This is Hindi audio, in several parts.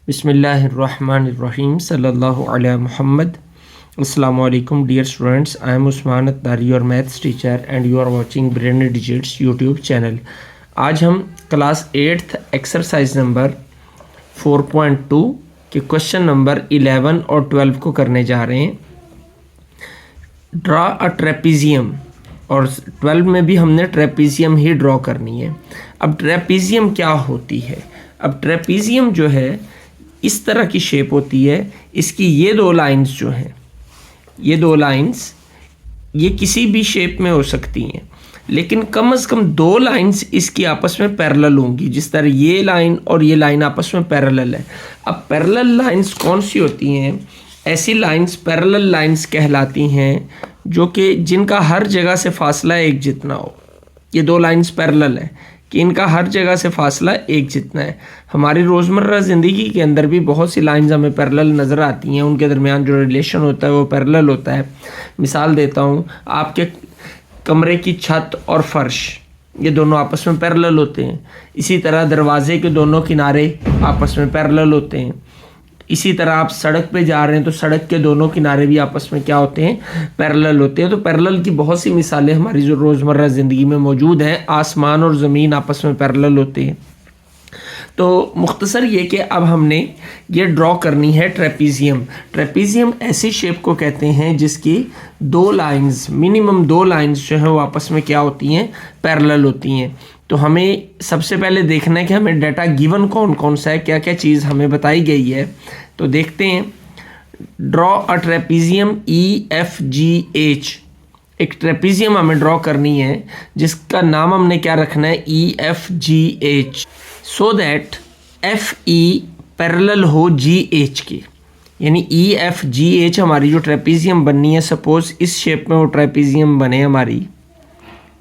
बिस्मिल्लाहिर्रहमानिर्रहीम सल्लल्लाहु अला मुहम्मद। अस्सलामु अलैकुम dear students, I am Usman Attari, your maths teacher and you are watching Brain Digits YouTube channel. आज हम क्लास 8th एक्सरसाइज नंबर 4.2 के क्वेश्चन नंबर 11 और 12 को करने जा रहे हैं। ड्रा अ ट्रेपीजियम, और 12 में भी हमने ट्रेपीजियम ही ड्रॉ करनी है। अब ट्रेपीजियम क्या होती है? अब ट्रेपीजियम जो है इस तरह की शेप होती है। इसकी ये दो लाइंस जो हैं, ये दो लाइंस ये किसी भी शेप में हो सकती हैं, लेकिन कम से कम दो लाइंस इसकी आपस में पैरेलल होंगी। जिस तरह ये लाइन और ये लाइन आपस में पैरेलल है। अब पैरेलल लाइंस कौन सी होती हैं? ऐसी लाइंस पैरेलल लाइंस कहलाती हैं जो कि जिनका हर जगह से फासला एक जितना हो। ये दो लाइंस पैरेलल है कि इनका हर जगह से फासला एक जितना है। हमारी रोज़मर्रा ज़िंदगी के अंदर भी बहुत सी लाइंस हमें पैरेलल नज़र आती हैं, उनके दरमियान जो रिलेशन होता है वो पैरेलल होता है। मिसाल देता हूँ, आपके कमरे की छत और फर्श ये दोनों आपस में पैरेलल होते हैं। इसी तरह दरवाजे के दोनों किनारे आपस में पैरेलल होते हैं। इसी तरह आप सड़क पे जा रहे हैं तो सड़क के दोनों किनारे भी आपस में क्या होते हैं? पैरेलल होते हैं। तो पैरेलल की बहुत सी मिसालें हमारी जो रोज़मर्रा ज़िंदगी में मौजूद हैं। आसमान और ज़मीन आपस में पैरेलल होते हैं। तो मुख्तसर ये कि अब हमने ये ड्रॉ करनी है ट्रेपीजियम। ट्रेपीजियम ऐसी शेप को कहते हैं जिसकी दो लाइंस, मिनिमम दो लाइंस जो है वो आपस में क्या होती हैं? पैरेलल होती हैं। तो हमें सबसे पहले देखना है कि हमें डाटा गिवन कौन कौन सा है, क्या क्या चीज़ हमें बताई गई है। तो देखते हैं। Draw a trapezium EFGH। एक ट्रेपीजियम हमें ड्रॉ करनी है जिसका नाम हमने क्या रखना है? EFGH, so that FE parallel हो GH के। यानी EFGH हमारी जो ट्रेपीजियम बननी है, सपोज इस शेप में वो ट्रेपीजियम बने, हमारी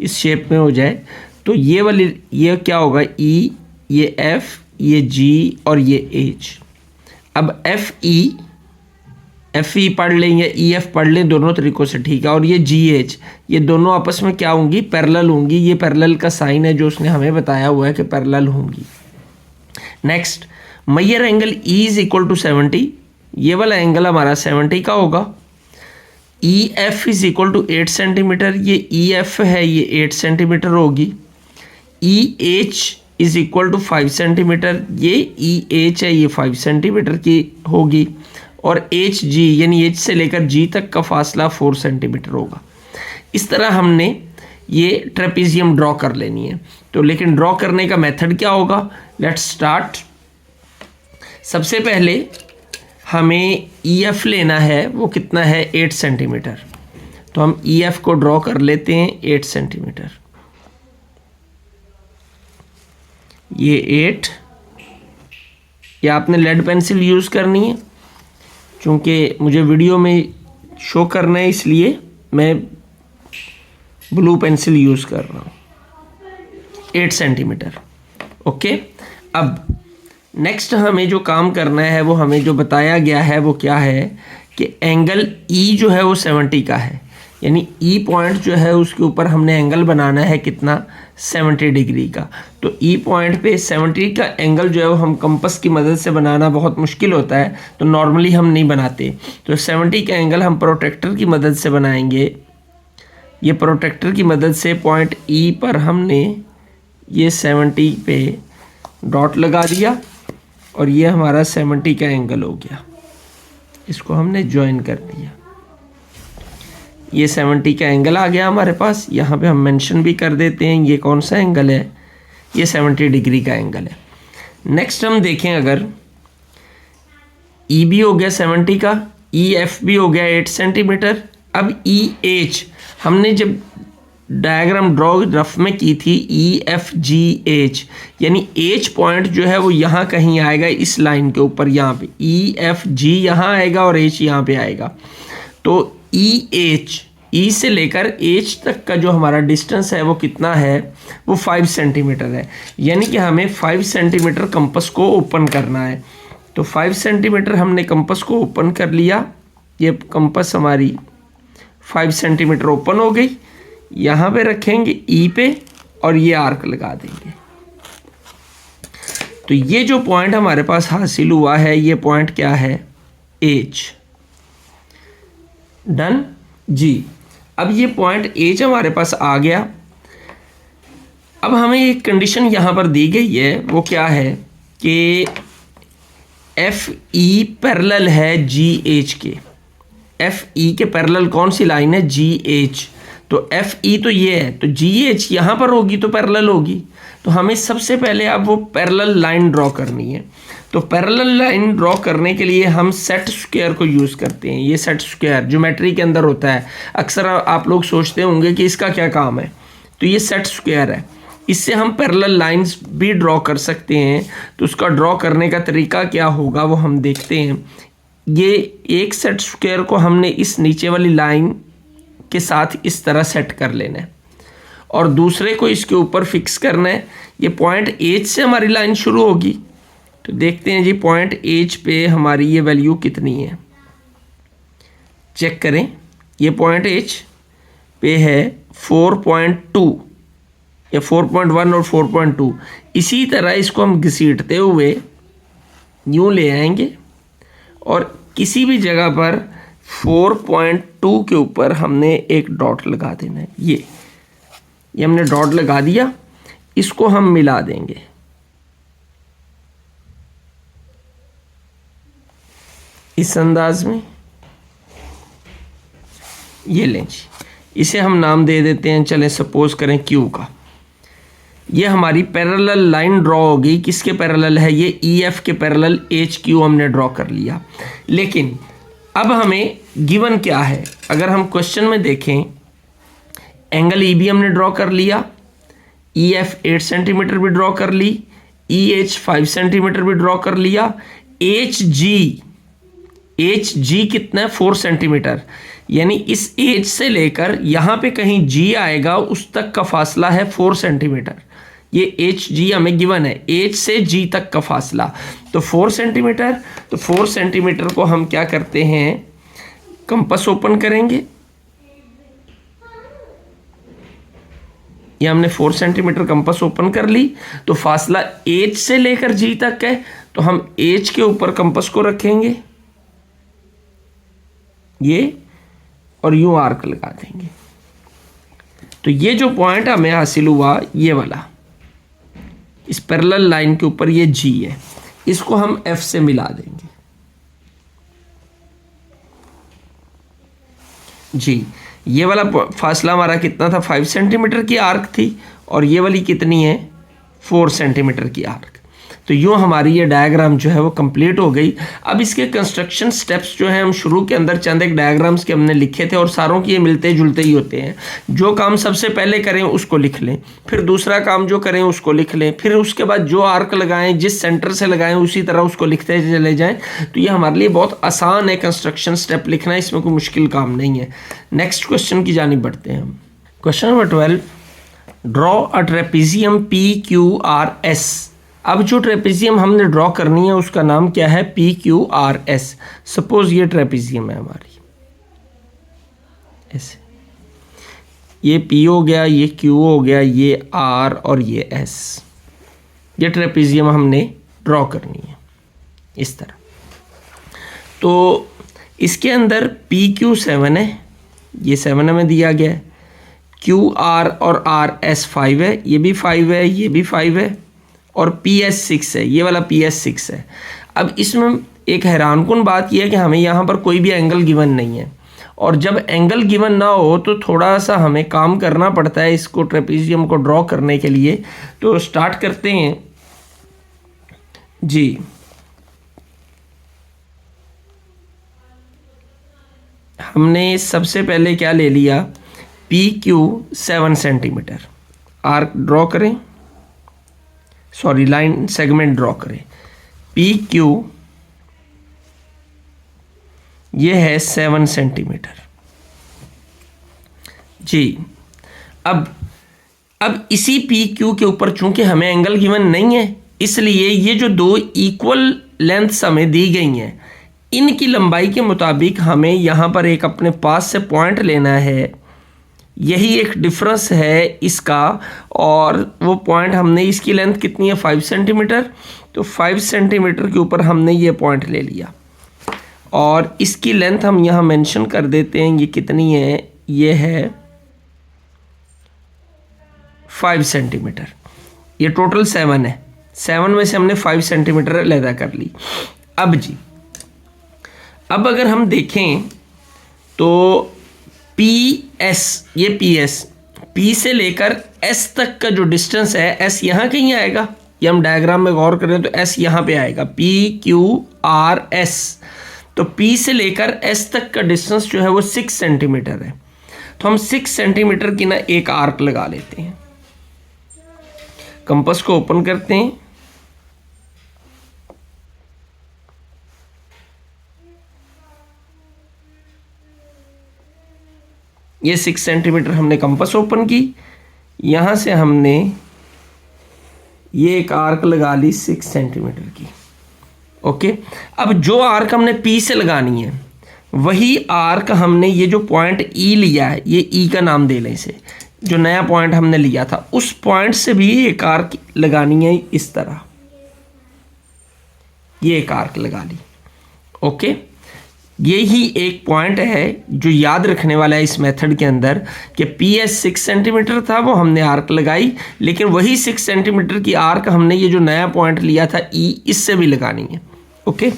इस शेप में हो जाए, तो ये वाली ये क्या होगा? E, ये F, ये G और ये H। अब FE पढ़ लें या EF पढ़ लें, दोनों तरीक़ों से ठीक है। और ये GH, ये दोनों आपस में क्या होंगी? पैरेलल होंगी। ये पैरेलल का साइन है जो उसने हमें बताया हुआ है कि पैरेलल होंगी। Next, major angle E is equal to 70। ये वाला एंगल हमारा 70 का होगा। EF is equal to 8 centimetre. ये EF है, ये 8 सेंटीमीटर होगी। EH is equal to 5 centimetre. ये EH है, ये 5 सेंटीमीटर की होगी। और HG यानी H से लेकर G तक का फासला 4 सेंटीमीटर होगा। इस तरह हमने ये ट्रेपीजियम ड्रॉ कर लेनी है। तो लेकिन ड्रॉ करने का मेथड क्या होगा? Let's start. सबसे पहले हमें EF लेना है, वो कितना है? 8 सेंटीमीटर। तो हम EF को ड्रॉ कर लेते हैं 8 सेंटीमीटर। ये 8, ये आपने लेड पेंसिल यूज़ करनी है। चूँकि मुझे वीडियो में शो करना है इसलिए मैं ब्लू पेंसिल यूज़ कर रहा हूँ। 8 सेंटीमीटर, ओके। अब नेक्स्ट हमें जो काम करना है, वो हमें जो बताया गया है वो क्या है कि एंगल E जो है वो 70 का है। यानी E पॉइंट जो है उसके ऊपर हमने एंगल बनाना है कितना? 70 डिग्री का। तो E पॉइंट पे 70 का एंगल जो है वो हम कंपास की मदद से बनाना बहुत मुश्किल होता है, तो नॉर्मली हम नहीं बनाते। तो 70 का एंगल हम प्रोट्रैक्टर की मदद से बनाएंगे। ये प्रोट्रैक्टर की मदद से पॉइंट E पर हमने ये 70 पे डॉट लगा दिया और ये हमारा 70 का एंगल हो गया। इसको हमने ज्वाइन कर दिया। ये 70 का एंगल आ गया हमारे पास। यहाँ पे हम मेंशन भी कर देते हैं ये कौन सा एंगल है? ये 70 डिग्री का एंगल है। नेक्स्ट हम देखें, अगर E भी हो गया 70 का, EF भी हो गया 8 सेंटीमीटर। अब EH हमने जब डायग्राम ड्रॉ रफ में की थी, EFGH, यानी H पॉइंट जो है वो यहाँ कहीं आएगा, इस लाइन के ऊपर। यहाँ पे EFG यहाँ आएगा और H यहाँ पे आएगा। तो EH, E से लेकर H तक का जो हमारा डिस्टेंस है वो कितना है? वो 5 सेंटीमीटर है। यानी कि हमें 5 सेंटीमीटर कंपास को ओपन करना है। तो 5 सेंटीमीटर हमने कंपास को ओपन कर लिया। ये कंपास हमारी 5 सेंटीमीटर ओपन हो गई। यहाँ पे रखेंगे E पे और ये आर्क लगा देंगे। तो ये जो पॉइंट हमारे पास हासिल हुआ है, ये पॉइंट क्या है, एच। डन जी। अब ये पॉइंट एच हमारे पास आ गया। अब हमें एक कंडीशन यहाँ पर दी गई है, वो क्या है कि एफ ई पैरेलल है जी एच के। एफ ई के पैरेलल कौन सी लाइन है, जी एच। तो एफ ई तो ये है, तो जी एच यहाँ पर होगी तो पैरेलल होगी। तो हमें सबसे पहले अब वो पैरेलल लाइन ड्रॉ करनी है। तो पैरेलल लाइन ड्रॉ करने के लिए हम सेट स्क्वायर को यूज़ करते हैं। ये सेट स्क्वायर ज्योमेट्री के अंदर होता है। अक्सर आप लोग सोचते होंगे कि इसका क्या काम है, तो ये सेट स्क्वायर है। इससे हम पैरेलल लाइंस भी ड्रॉ कर सकते हैं। तो उसका ड्रॉ करने का तरीका क्या होगा वो हम देखते हैं। ये एक सेट स्क्वायर को हमने इस नीचे वाली लाइन के साथ इस तरह सेट कर लेना है और दूसरे को इसके ऊपर फिक्स करना है। ये पॉइंट एच से हमारी लाइन शुरू होगी। तो देखते हैं जी पॉइंट एच पे हमारी ये वैल्यू कितनी है, चेक करें। ये पॉइंट एच पे है 4.2 या 4.1 और 4.2। इसी तरह इसको हम घसीटते हुए यूँ ले आएंगे और किसी भी जगह पर 4.2 के ऊपर हमने एक डॉट लगा देना है। ये हमने डॉट लगा दिया, इसको हम मिला देंगे। इस अंदाज में ये लें जी, इसे हम नाम दे देते हैं, चलें सपोज करें क्यू का। ये हमारी पैरेलल लाइन ड्रॉ होगी। किसके पैरेलल है, ये ई एफ के पैरेलल एच क्यू हमने ड्रॉ कर लिया। लेकिन अब हमें गिवन क्या है, अगर हम क्वेश्चन में देखें, एंगल ई बी हमने ड्रॉ कर लिया, ई एफ 8 सेंटीमीटर भी ड्रॉ कर ली, ई एच 5 सेंटीमीटर भी ड्रॉ कर लिया, एच जी कितना है 4 सेंटीमीटर। यानी इस एच से लेकर यहाँ पे कहीं जी आएगा उस तक का फासला है 4 सेंटीमीटर। ये एच जी हमें गिवन है, एच से जी तक का फासला तो 4 सेंटीमीटर। तो 4 सेंटीमीटर को हम क्या करते हैं, कंपास ओपन करेंगे। ये हमने 4 सेंटीमीटर कंपास ओपन कर ली। तो फासला एच से लेकर जी तक है, तो हम एच के ऊपर कंपास को रखेंगे ये, और यूं आर्क लगा देंगे। तो ये जो पॉइंट हमें हासिल हुआ ये वाला, इस पैरेलल लाइन के ऊपर ये जी है, इसको हम एफ से मिला देंगे जी। ये वाला फासला हमारा कितना था, 5 सेंटीमीटर की आर्क थी, और ये वाली कितनी है, 4 सेंटीमीटर की आर्क। तो यूँ हमारी ये डायग्राम जो है वो कंप्लीट हो गई। अब इसके कंस्ट्रक्शन स्टेप्स जो हैं, हम शुरू के अंदर चंद एक डायग्राम्स के हमने लिखे थे और सारों की ये मिलते जुलते ही होते हैं। जो काम सबसे पहले करें उसको लिख लें, फिर दूसरा काम जो करें उसको लिख लें, फिर उसके बाद जो आर्क लगाएं जिस सेंटर से लगाएं उसी तरह उसको लिखते चले जाएँ। तो ये हमारे लिए बहुत आसान है कंस्ट्रक्शन स्टेप लिखना, इसमें कोई मुश्किल काम नहीं है। नेक्स्ट क्वेश्चन की जानिब बढ़ते हैं हम। Question number 12, draw a trapezium PQRS। अब जो ट्रेपेजियम हमने ड्रॉ करनी है उसका नाम क्या है, PQRS। सपोज ये ट्रेपेजियम है हमारी, ऐसे ये P हो गया, ये Q हो गया, ये R और ये S। ये ट्रेपेजियम हमने ड्रॉ करनी है इस तरह। तो इसके अंदर PQ 7 है, ये 7 हमें दिया गया है, QR और RS 5 है, ये भी 5 है, ये भी 5 है, और PS 6 है, ये वाला PS 6 है। अब इसमें एक हैरानकुन बात यह है कि हमें यहाँ पर कोई भी एंगल गिवन नहीं है, और जब एंगल गिवन ना हो तो थोड़ा सा हमें काम करना पड़ता है इसको ट्रेपेजियम को ड्रॉ करने के लिए। तो स्टार्ट करते हैं जी। हमने सबसे पहले क्या ले लिया, PQ 7 सेंटीमीटर। आर्क ड्रॉ करें, सॉरी लाइन सेगमेंट ड्रॉ करें। PQ ये है 7 सेंटीमीटर जी। अब इसी PQ के ऊपर चूंकि हमें एंगल गिवन नहीं है, इसलिए ये जो दो इक्वल लेंथ्स हमें दी गई हैं, इनकी लंबाई के मुताबिक हमें यहाँ पर एक अपने पास से पॉइंट लेना है। यही एक डिफरेंस है इसका, और वो पॉइंट हमने, इसकी लेंथ कितनी है 5 सेंटीमीटर, तो 5 सेंटीमीटर के ऊपर हमने ये पॉइंट ले लिया और इसकी लेंथ हम यहाँ मेंशन कर देते हैं, ये कितनी है, ये है 5 सेंटीमीटर। ये टोटल 7 है, 7 में से हमने 5 सेंटीमीटर अलहदा कर ली। अब जी, अब अगर हम देखें तो PS, ये PS, P से लेकर S तक का जो डिस्टेंस है, S यहाँ कहीं आएगा, ये हम डायग्राम में गौर करें तो S यहाँ पे आएगा, PQRS। तो P से लेकर S तक का डिस्टेंस जो है वो 6 सेंटीमीटर है। तो हम 6 सेंटीमीटर की ना एक आर्क लगा लेते हैं। कंपास को ओपन करते हैं, ये 6 सेंटीमीटर हमने कंपास ओपन की, यहाँ से हमने ये एक आर्क लगा ली 6 सेंटीमीटर की। ओके, अब जो आर्क हमने P से लगानी है वही आर्क हमने ये जो पॉइंट E लिया है, ये E का नाम दे लें इसे, जो नया पॉइंट हमने लिया था उस पॉइंट से भी एक आर्क लगानी है इस तरह, ये एक आर्क लगा ली। ओके, ये ही एक पॉइंट है जो याद रखने वाला है इस मेथड के अंदर कि PS 6 सेंटीमीटर था, वो हमने आर्क लगाई, लेकिन वही 6 सेंटीमीटर की आर्क हमने ये जो नया पॉइंट लिया था E, इससे भी लगानी है। ओके,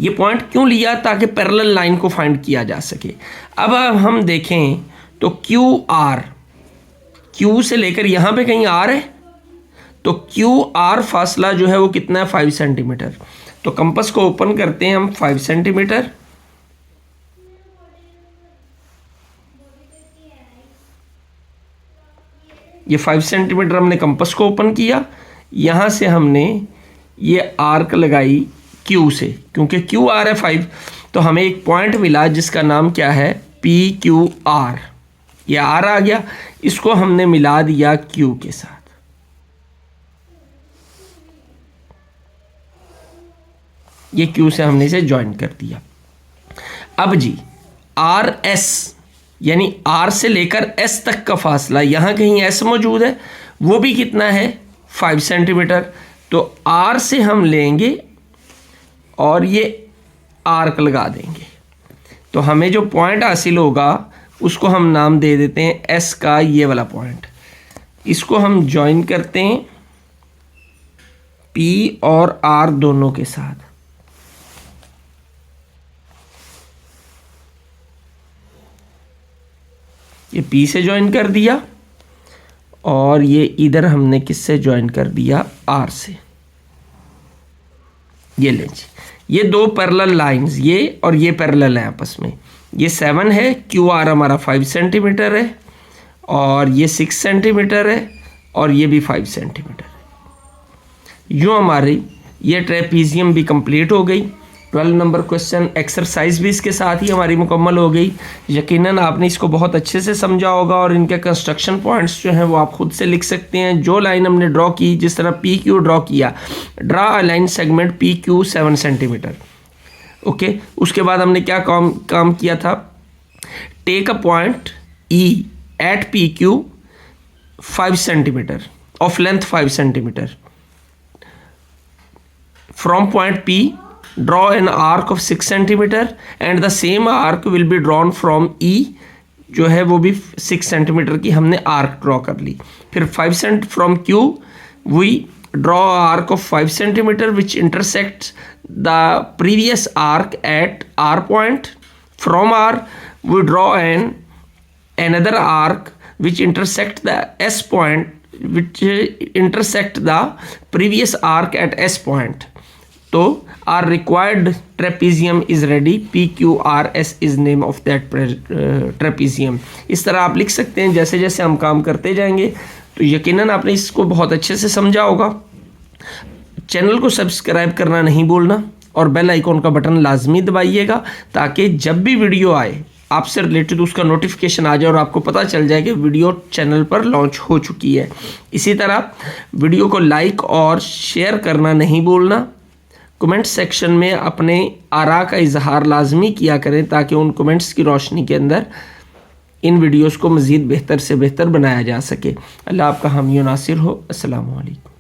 ये पॉइंट क्यों लिया, ताकि पैरेलल लाइन को फाइंड किया जा सके। अब हम देखें तो QR, Q से लेकर यहाँ पे कहीं R है, तो QR फासला जो है वो कितना है, 5 सेंटीमीटर। तो कंपास को ओपन करते हैं हम 5 सेंटीमीटर, ये 5 सेंटीमीटर हमने कंपास को ओपन किया, यहाँ से हमने ये आर्क लगाई Q से, क्योंकि QR है 5, तो हमें एक पॉइंट मिला जिसका नाम क्या है, PQR। ये R आ गया, इसको हमने मिला दिया Q के साथ। ये Q से हमने इसे ज्वाइन कर दिया। अब जी, RS यानी R से लेकर S तक का फासला, यहाँ कहीं S मौजूद है, वो भी कितना है, 5 सेंटीमीटर। तो R से हम लेंगे और ये आर्क लगा देंगे, तो हमें जो पॉइंट हासिल होगा उसको हम नाम दे देते हैं S का, ये वाला पॉइंट। इसको हम ज्वाइन करते हैं P और R दोनों के साथ। ये P से ज्वाइन कर दिया और ये इधर हमने किससे ज्वाइन कर दिया, R से। ये लें जी, ये दो पैरेलल लाइंस, ये और ये पैरेलल है आपस में। ये 7 है, QR हमारा 5 सेंटीमीटर है और ये 6 सेंटीमीटर है और ये भी 5 सेंटीमीटर है। यूँ हमारी ये ट्रेपीजियम भी कंप्लीट हो गई। 12 नंबर क्वेश्चन एक्सरसाइज भी इसके साथ ही हमारी मुकम्मल हो गई। यकीनन आपने इसको बहुत अच्छे से समझा होगा और इनके कंस्ट्रक्शन पॉइंट्स जो हैं वो आप खुद से लिख सकते हैं। जो लाइन हमने ड्रॉ की, जिस तरह PQ ड्रॉ किया, draw a line segment PQ 7 centimetre. Okay, उसके बाद हमने क्या काम किया था, take a point E at PQ 5 centimetre of length 5 centimetre. From point P draw an arc of 6 centimeter and the same arc will be drawn from E, जो है वो भी 6 सेंटीमीटर की हमने आर्क ड्रॉ कर ली। फिर 5 Saint from Q we draw a arc of 5 centimeter which intersects the previous arc at R point. From R we draw another arc which intersect the S point, which intersect the previous arc at S point. तो our required trapezium is ready. PQRS is name of that trapezium. इस तरह आप लिख सकते हैं जैसे जैसे हम काम करते जाएंगे। तो यकीनन आपने इसको बहुत अच्छे से समझा होगा। चैनल को सब्सक्राइब करना नहीं भूलना और बेल आइकॉन का बटन लाजमी दबाइएगा ताकि जब भी वीडियो आए आपसे रिलेटेड उसका नोटिफिकेशन आ जाए और आपको पता चल जाए कि वीडियो चैनल पर लॉन्च हो चुकी है। इसी तरह वीडियो को लाइक और शेयर करना नहीं भूलना। कमेंट सेक्शन में अपने आरा का इजहार लाजमी किया करें ताकि उन कमेंट्स की रोशनी के अंदर इन वीडियोस को मज़ीद बेहतर से बेहतर बनाया जा सके। अल्लाह आपका हामी नासिर हो। अस्सलामु अलैकुम।